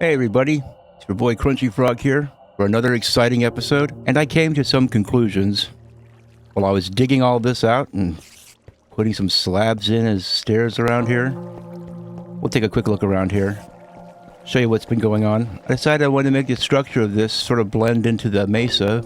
Hey everybody, it's your boy Crunchy Frog here for another exciting episode, and I came to some conclusions while I was digging all this out and putting some slabs in as stairs around here. We'll take a quick look around here, show you what's been going on. I decided I wanted to make the structure of this sort of blend into the mesa,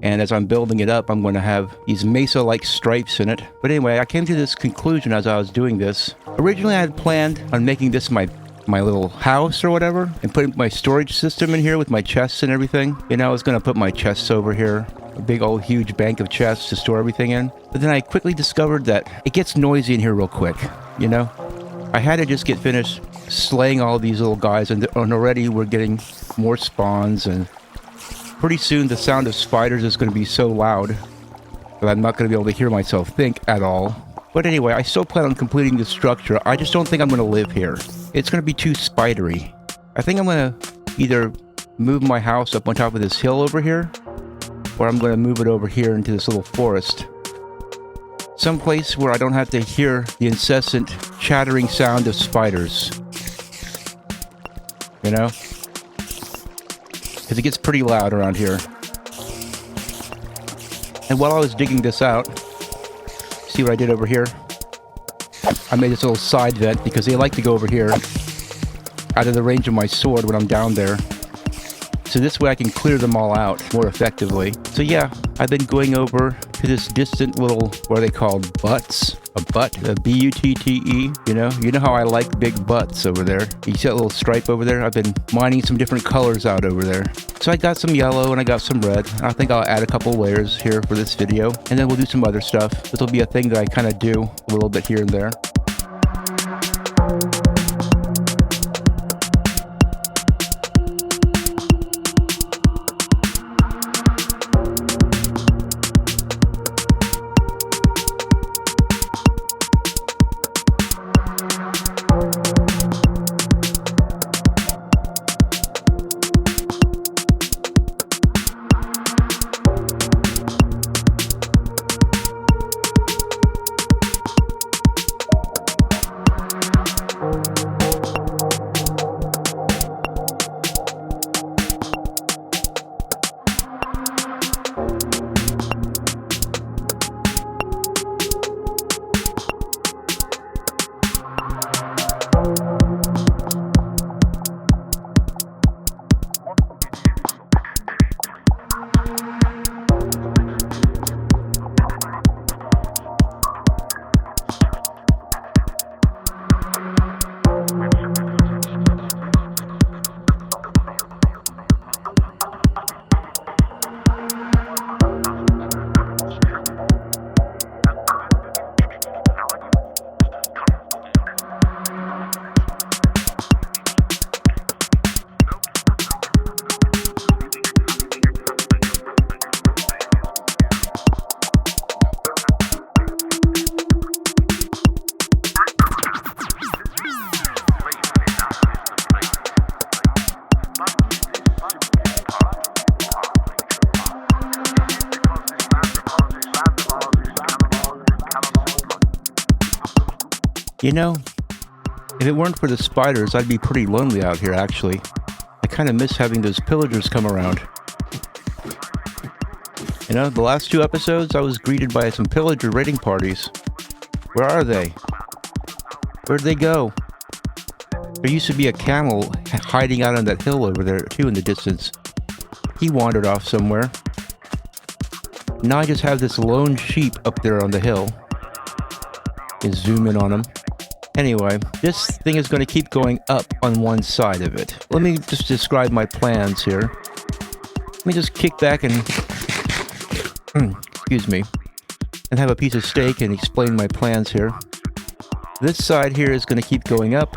and as I'm building it up, I'm going to have these mesa-like stripes in it. But anyway, I came to this conclusion as I was doing this. Originally I had planned on making this my little house or whatever, and putting my storage system in here with my chests and everything. You know, I was going to put my chests over here, a big old huge bank of chests to store everything in. But then I quickly discovered that it gets noisy in here real quick, you know? I had to just get finished slaying all these little guys, and already we're getting more spawns, and pretty soon the sound of spiders is going to be so loud that I'm not going to be able to hear myself think at all. But anyway, I still plan on completing this structure. I just don't think I'm going to live here. It's going to be too spidery. I think I'm going to either move my house up on top of this hill over here, or I'm going to move it over here into this little forest. Someplace where I don't have to hear the incessant chattering sound of spiders. You know? Because it gets pretty loud around here. And while I was digging this out, see what I did over here? I made this little side vent because they like to go over here out of the range of my sword when I'm down there. So this way I can clear them all out more effectively. So yeah, I've been going over to this distant little, what are they called, butts? A butt? A B-U-T-T-E, you know? You know how I like big butts over there. You see that little stripe over there? I've been mining some different colors out over there. So I got some yellow and I got some red. I think I'll add a couple layers here for this video, and then we'll do some other stuff. This will be a thing that I kind of do a little bit here and there. You know, if it weren't for the spiders, I'd be pretty lonely out here, actually. I kind of miss having those pillagers come around. You know, the last two episodes, I was greeted by some pillager raiding parties. Where are they? Where'd they go? There used to be a camel hiding out on that hill over there, too, in the distance. He wandered off somewhere. Now I just have this lone sheep up there on the hill. You can zoom in on him. Anyway, this thing is going to keep going up on one side of it. Let me just describe my plans here. Let me just kick back and, excuse me, and have a piece of steak and explain my plans here. This side here is going to keep going up,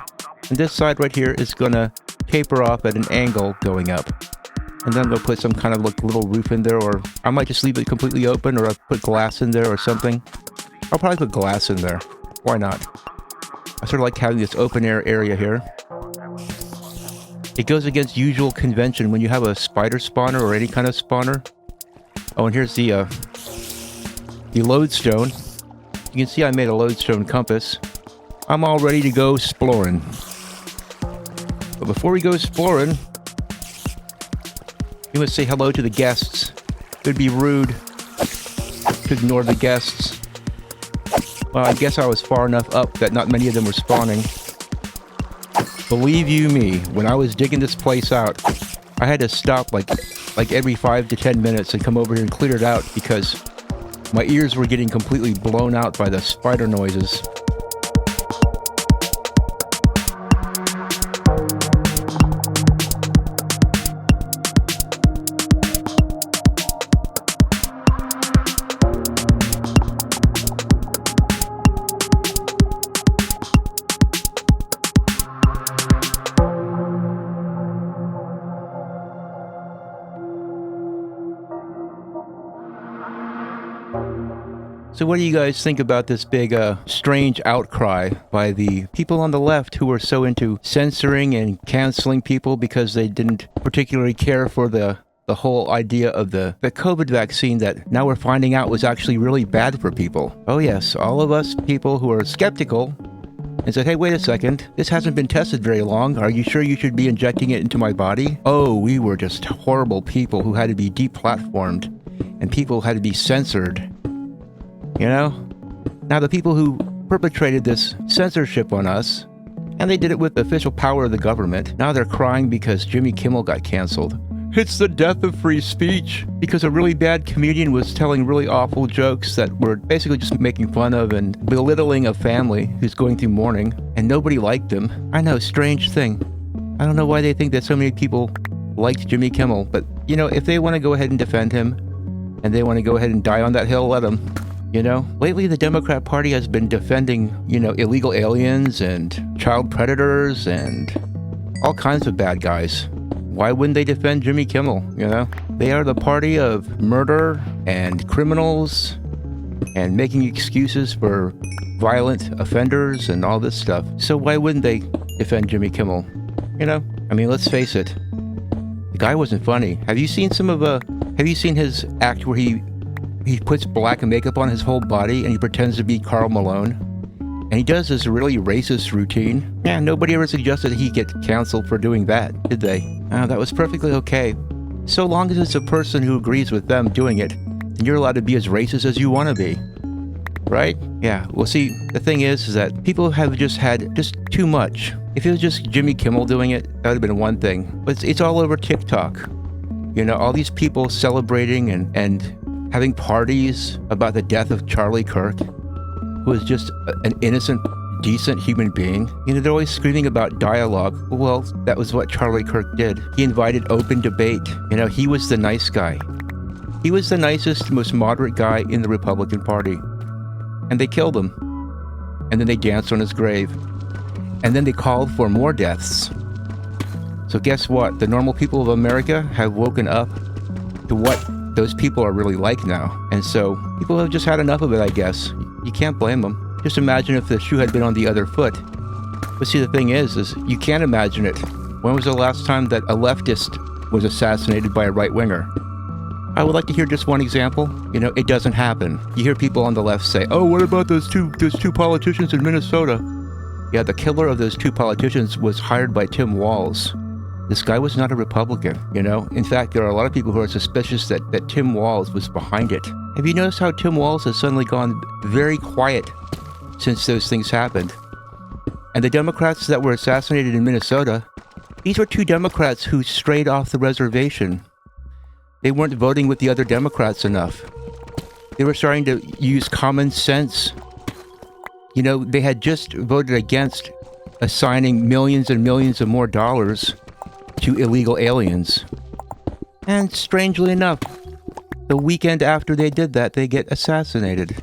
and this side right here is going to taper off at an angle going up. And then they'll put some kind of like little roof in there, or I might just leave it completely open, or I'll put glass in there or something. I'll probably put glass in there. Why not? I sort of like having this open air area here. It goes against usual convention when you have a spider spawner or any kind of spawner. Oh, and here's the lodestone. You can see I made a lodestone compass. I'm all ready to go exploring. But before we go exploring, we must say hello to the guests. It would be rude to ignore the guests. Well, I guess I was far enough up that not many of them were spawning. Believe you me, when I was digging this place out, I had to stop like every 5 to 10 minutes and come over here and clear it out because my ears were getting completely blown out by the spider noises. So what do you guys think about this big, strange outcry by the people on the left who are so into censoring and canceling people because they didn't particularly care for the whole idea of the COVID vaccine that now we're finding out was actually really bad for people? Oh yes, all of us people who are skeptical and said, hey, wait a second, this hasn't been tested very long. Are you sure you should be injecting it into my body? Oh, we were just horrible people who had to be deplatformed and people had to be censored. You know? Now the people who perpetrated this censorship on us, and they did it with the official power of the government, now they're crying because Jimmy Kimmel got canceled. It's the death of free speech because a really bad comedian was telling really awful jokes that were basically just making fun of and belittling a family who's going through mourning, and nobody liked him. I know, strange thing. I don't know why they think that so many people liked Jimmy Kimmel, but you know, if they want to go ahead and defend him, and they want to go ahead and die on that hill, let them. You know, lately the Democrat Party has been defending, you know, illegal aliens and child predators and all kinds of bad guys. Why wouldn't they defend Jimmy Kimmel, you know? They are the party of murder and criminals and making excuses for violent offenders and all this stuff. So why wouldn't they defend Jimmy Kimmel? You know, I mean, let's face it. The guy wasn't funny. Have you seen his act where he puts black makeup on his whole body and he pretends to be Karl Malone? And he does this really racist routine. Yeah, nobody ever suggested he get canceled for doing that, did they? That was perfectly okay. So long as it's a person who agrees with them doing it, then you're allowed to be as racist as you want to be. Right? Yeah, well see, the thing is that people have just had just too much. If it was just Jimmy Kimmel doing it, that would have been one thing. But it's all over TikTok. You know, all these people celebrating and having parties about the death of Charlie Kirk, who was just an innocent, decent human being. You know, they're always screaming about dialogue. Well, that was what Charlie Kirk did. He invited open debate. You know, he was the nice guy. He was the nicest, most moderate guy in the Republican Party. And they killed him. And then they danced on his grave. And then they called for more deaths. So guess what? The normal people of America have woken up to what those people are really like now. And so people have just had enough of it, I guess. You can't blame them. Just imagine if the shoe had been on the other foot. But see, the thing is you can't imagine it. When was the last time that a leftist was assassinated by a right-winger? I would like to hear just one example. You know, it doesn't happen. You hear people on the left say, oh, what about those two politicians in Minnesota? Yeah, the killer of those two politicians was hired by Tim Walz. This guy was not a Republican, you know? In fact, there are a lot of people who are suspicious that Tim Walz was behind it. Have you noticed how Tim Walz has suddenly gone very quiet since those things happened? And the Democrats that were assassinated in Minnesota, these were two Democrats who strayed off the reservation. They weren't voting with the other Democrats enough. They were starting to use common sense. You know, they had just voted against assigning millions and millions of more dollars to illegal aliens. And strangely enough, the weekend after they did that, they get assassinated.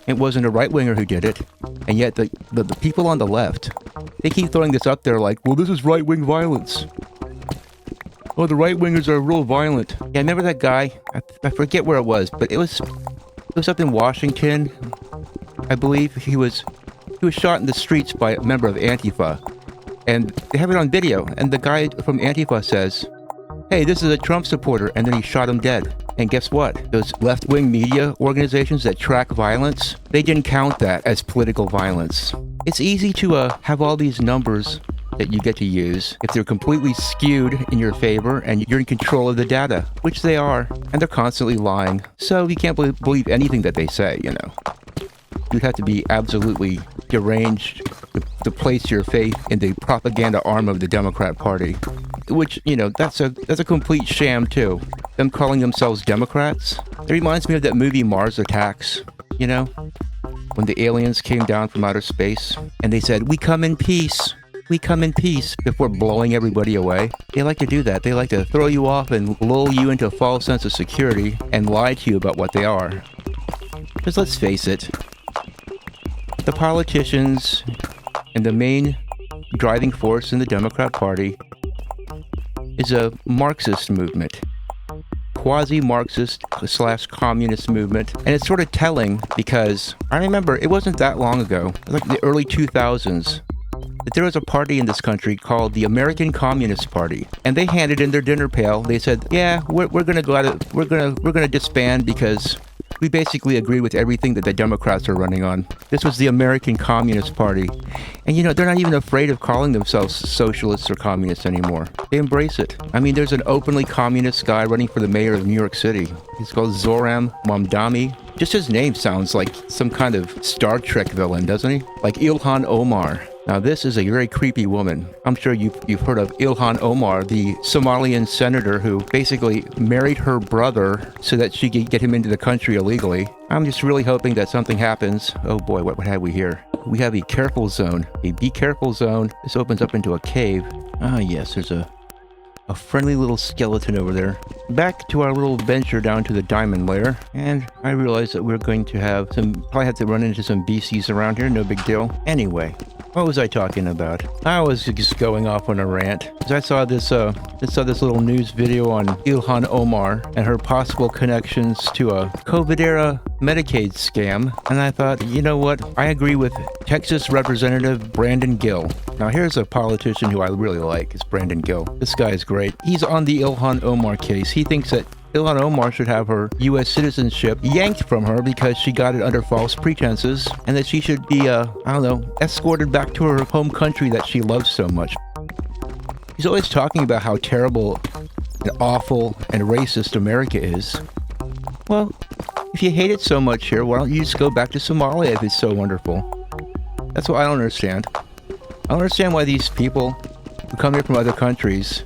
It wasn't a right-winger who did it, and yet the people on the left, they keep throwing this up there like, well, this is right-wing violence. Oh, the right-wingers are real violent. Yeah, remember that guy? I forget where it was, but it was up in Washington, I believe. He was shot in the streets by a member of Antifa. And they have it on video, and the guy from Antifa says, hey, this is a Trump supporter, and then he shot him dead. And guess what? Those left-wing media organizations that track violence, they didn't count that as political violence. It's easy to have all these numbers that you get to use if they're completely skewed in your favor and you're in control of the data, which they are, and they're constantly lying. So you can't believe anything that they say, you know. You'd have to be absolutely deranged to place your faith in the propaganda arm of the Democrat Party, which, you know, that's a complete sham too. Them calling themselves Democrats. It reminds me of that movie Mars Attacks, you know, when the aliens came down from outer space and they said, "We come in peace. We come in peace," before blowing everybody away. They like to do that. They like to throw you off and lull you into a false sense of security and lie to you about what they are. Because let's face it, the politicians and the main driving force in the Democrat Party is a Marxist movement. Quasi-Marxist / communist movement. And it's sort of telling because I remember it wasn't that long ago, like the early 2000s, that there was a party in this country called the American Communist Party, and they handed in their dinner pail. They said, "Yeah, we're gonna go out of, we're gonna disband because we basically agree with everything that the Democrats are running on." This was the American Communist Party, and you know they're not even afraid of calling themselves socialists or communists anymore. They embrace it. I mean, there's an openly communist guy running for the mayor of New York City. He's called Zoran Mamdani. Just his name sounds like some kind of Star Trek villain, doesn't he? Like Ilhan Omar. Now this is a very creepy woman. I'm sure you've heard of Ilhan Omar, the Somalian senator who basically married her brother so that she could get him into the country illegally. I'm just really hoping that something happens. Oh boy, what have we here? We have a careful zone, a be careful zone. This opens up into a cave. Ah yes, there's a friendly little skeleton over there. Back to our little venture down to the diamond layer, and I realize that we're going to probably have to run into some BCs around here, no big deal. Anyway, what was I talking about? I was just going off on a rant. Because I saw this little news video on Ilhan Omar and her possible connections to a COVID-era Medicaid scam. And I thought, you know what? I agree with Texas Representative Brandon Gill. Now here's a politician who I really like, is Brandon Gill. This guy is great. He's on the Ilhan Omar case. He thinks that Ilhan Omar should have her U.S. citizenship yanked from her because she got it under false pretenses, and that she should be, escorted back to her home country that she loves so much. He's always talking about how terrible and awful and racist America is. Well, if you hate it so much here, why don't you just go back to Somalia if it's so wonderful? That's what I don't understand. I don't understand why these people who come here from other countries,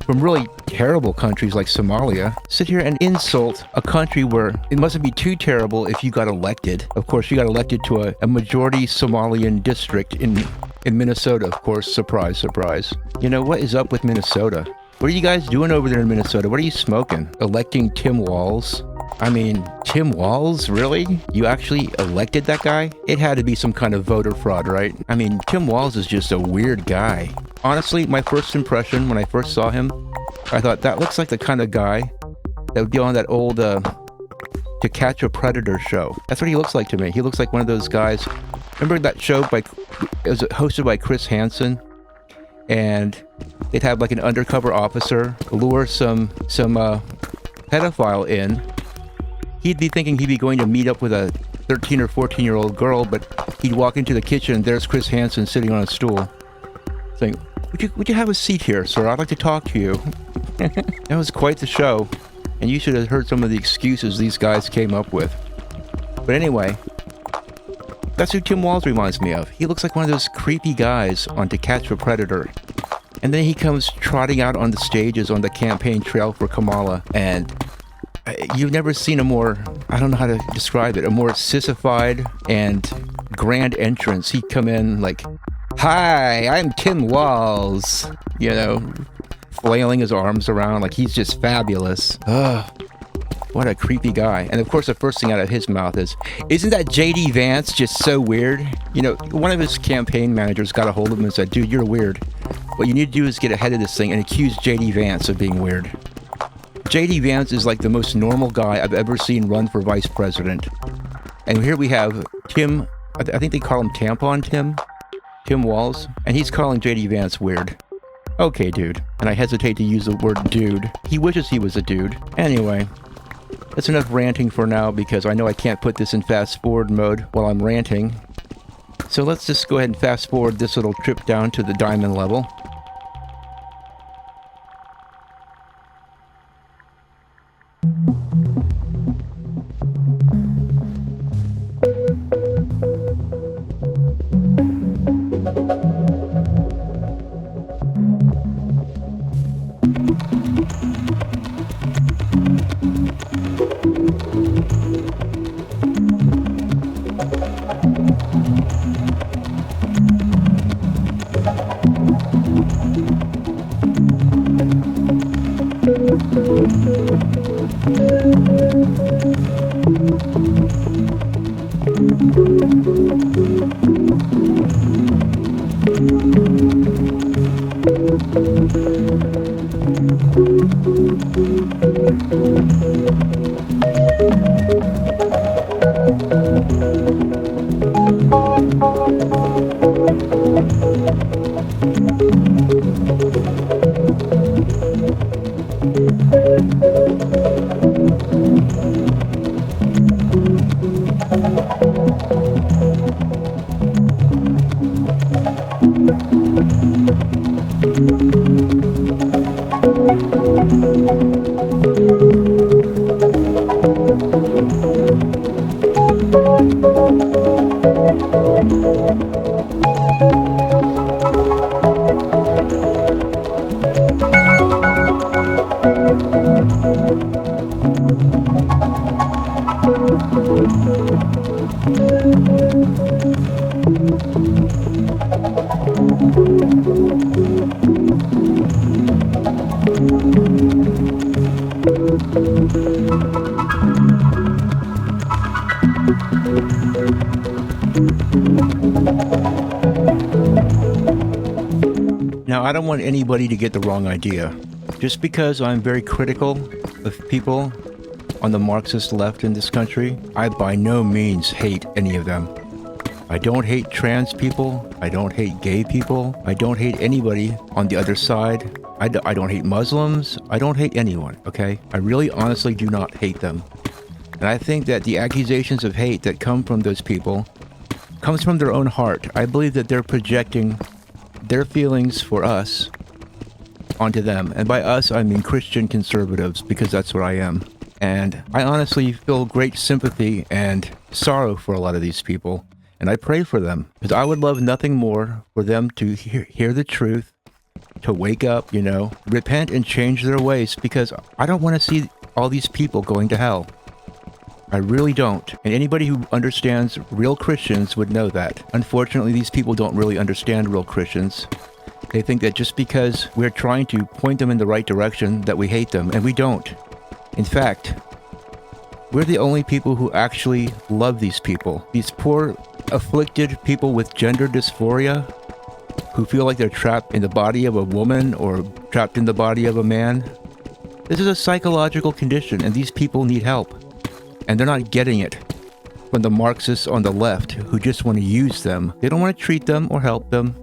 from really terrible countries like Somalia, sit here and insult a country where it mustn't be too terrible if you got elected. Of course, you got elected to a majority Somalian district in Minnesota, of course. Surprise, surprise. You know, what is up with Minnesota? What are you guys doing over there in Minnesota? What are you smoking? Electing Tim Walz? I mean, Tim Walz? Really? You actually elected that guy? It had to be some kind of voter fraud, right? I mean, Tim Walz is just a weird guy. Honestly, my first impression when I first saw him, I thought that looks like the kind of guy that would be on that old To Catch a Predator show. That's what he looks like to me. He looks like one of those guys. Remember that show it was hosted by Chris Hansen? And they'd have like an undercover officer lure some pedophile in. He'd be thinking he'd be going to meet up with a 13 or 14-year-old girl, but he'd walk into the kitchen and there's Chris Hansen sitting on a stool saying, would you have a seat here, sir? I'd like to talk to you. That was quite the show, and you should have heard some of the excuses these guys came up with. But anyway, that's who Tim Walz reminds me of. He looks like one of those creepy guys on To Catch a Predator. And then he comes trotting out on the stages on the campaign trail for Kamala, and you've never seen a more, I don't know how to describe it, a more sissified and grand entrance. He'd come in like, "Hi, I'm Tim Walz," you know, flailing his arms around like he's just fabulous. Ugh, what a creepy guy. And of course the first thing out of his mouth is, "Isn't that JD Vance just so weird?" You know, one of his campaign managers got a hold of him and said, "Dude, you're weird. What you need to do is get ahead of this thing and accuse JD Vance of being weird." JD Vance is like the most normal guy I've ever seen run for vice president. And here we have Tim, I think they call him Tampon Tim Walz, and he's calling JD Vance weird. Okay, dude. And I hesitate to use the word dude. He wishes he was a dude. Anyway, that's enough ranting for now because I know I can't put this in fast forward mode while I'm ranting. So let's just go ahead and fast forward this little trip down to the diamond level. Now, I don't want anybody to get the wrong idea. Just because I'm very critical of people on the Marxist left in this country, I by no means hate any of them. I don't hate trans people. I don't hate gay people. I don't hate anybody on the other side. I don't hate Muslims. I don't hate anyone, okay? I really honestly do not hate them. And I think that the accusations of hate that come from those people comes from their own heart. I believe that they're projecting their feelings for us onto them. And by us, I mean Christian conservatives, because that's what I am. And I honestly feel great sympathy and sorrow for a lot of these people. And I pray for them, because I would love nothing more for them to hear the truth, to wake up, repent and change their ways, because I don't want to see all these people going to hell. I really don't. And anybody who understands real Christians would know that. Unfortunately, these people don't really understand real Christians. They think that just because we're trying to point them in the right direction that we hate them, and we don't. In fact, we're the only people who actually love these people. These poor, afflicted people with gender dysphoria who feel like they're trapped in the body of a woman or trapped in the body of a man. This is a psychological condition, and these people need help. And they're not getting it from the Marxists on the left who just want to use them. They don't want to treat them or help them.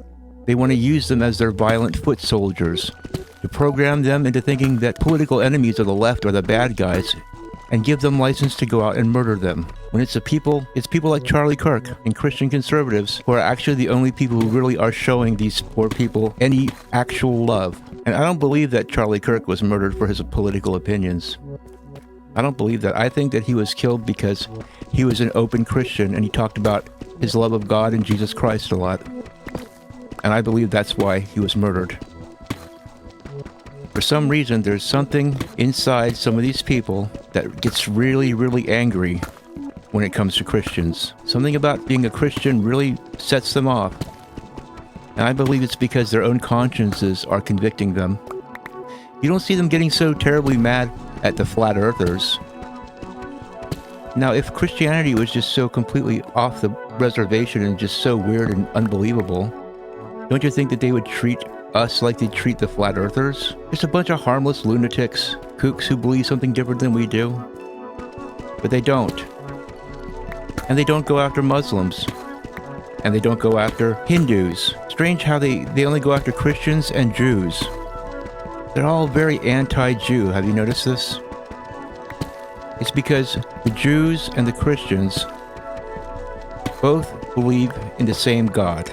They want to use them as their violent foot soldiers, to program them into thinking that political enemies of the left are the bad guys and give them license to go out and murder them. When it's people like Charlie Kirk and Christian conservatives who are actually the only people who really are showing these poor people any actual love. And I don't believe that Charlie Kirk was murdered for his political opinions. I don't believe that. I think that he was killed because he was an open Christian and he talked about his love of God and Jesus Christ a lot. And I believe that's why he was murdered. For some reason, there's something inside some of these people that gets really, really angry when it comes to Christians. Something about being a Christian really sets them off. And I believe it's because their own consciences are convicting them. You don't see them getting so terribly mad at the flat earthers. Now, if Christianity was just so completely off the reservation and just so weird and unbelievable, don't you think that they would treat us like they treat the flat earthers? Just a bunch of harmless lunatics, kooks who believe something different than we do. But they don't. And they don't go after Muslims. And they don't go after Hindus. Strange how they only go after Christians and Jews. They're all very anti-Jew. Have you noticed this? It's because the Jews and the Christians Both believe in the same God.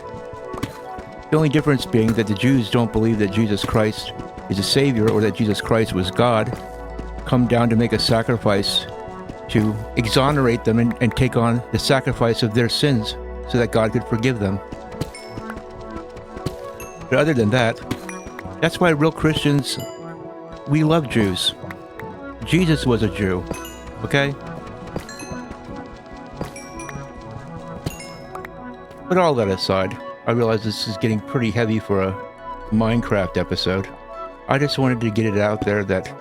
The only difference being that the Jews don't believe that Jesus Christ is a savior or that Jesus Christ was God, come down to make a sacrifice to exonerate them and take on the sacrifice of their sins so that God could forgive them. But other than that, that's why real Christians, we love Jews. Jesus was a Jew, okay? But all that aside, I realize this is getting pretty heavy for a Minecraft episode. I just wanted to get it out there that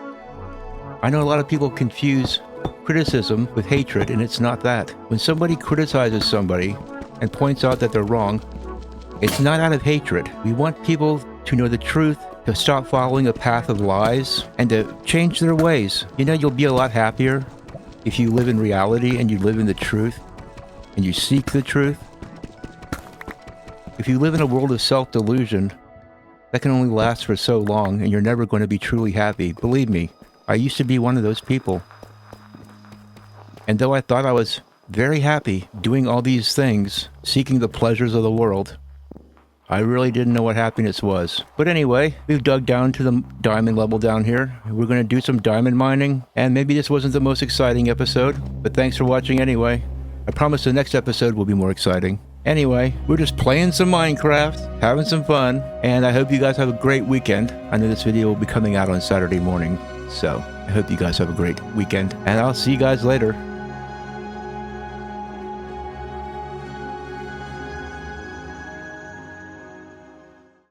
I know a lot of people confuse criticism with hatred, and it's not that. When somebody criticizes somebody and points out that they're wrong, it's not out of hatred. We want people to know the truth, to stop following a path of lies, and to change their ways. You know, you'll be a lot happier if you live in reality and you live in the truth and you seek the truth. If you live in a world of self-delusion, that can only last for so long and you're never going to be truly happy. Believe me, I used to be one of those people. And though I thought I was very happy doing all these things, seeking the pleasures of the world, I really didn't know what happiness was. But anyway, we've dug down to the diamond level down here. We're going to do some diamond mining, and maybe this wasn't the most exciting episode, but thanks for watching anyway. I promise the next episode will be more exciting. Anyway, we're just playing some Minecraft, having some fun, and I hope you guys have a great weekend. I know this video will be coming out on Saturday morning, so I hope you guys have a great weekend, and I'll see you guys later.